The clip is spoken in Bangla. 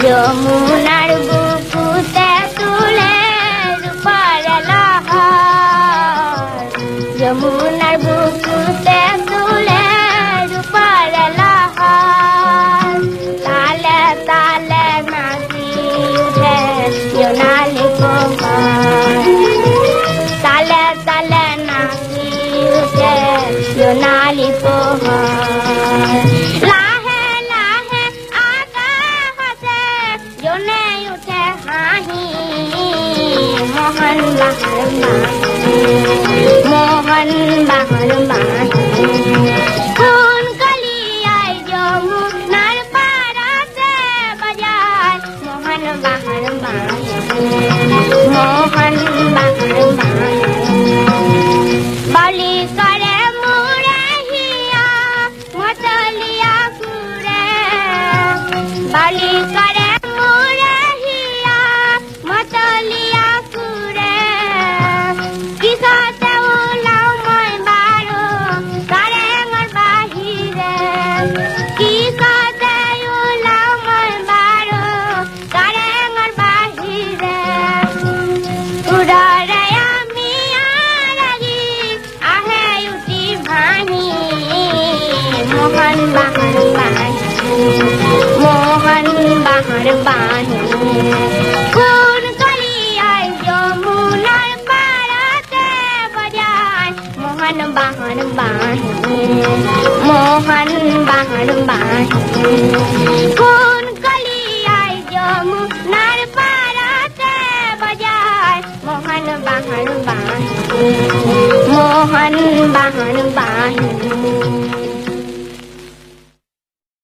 যমুনার বুকুতে তুলে রূপার লহর, যমুনার বুকুতে তুলে রূপার লহর, তালে তালে নাচি উঠে সোনালি কোমল, তালে তালে নাচি উঠে সোনালি কোমল। মোহন বাহর মাহি কোন কলিয়ায় যমুনার পারাতে বাজায় মোহন বাহর মাহি, মোহন বাহর মাহি। বলি করে মুরে হিয়া মতলিয়া পুরে, বলি করে মুরে হিয়া মতলিয়া পুরে, কিসাতে উলাও মই বারো কারেঙর বাহিরে, কিসাতে উলাও মই বারো কারেঙর বাহিরে, উড়ারে আমি লাগি আহে উঠি ভাহি মোহন বাহর বাহি, মোহন বাহর বাহি কোন কলিয়ায় যমুনার পারাতে বাজায় মোহন বাহর বাহি, মোহন বাহর বাহি কোন কলিয়ায় যমুনার পারাতে বাজায় মোহন বাহর বাহি, মোহন বাহর বাহি।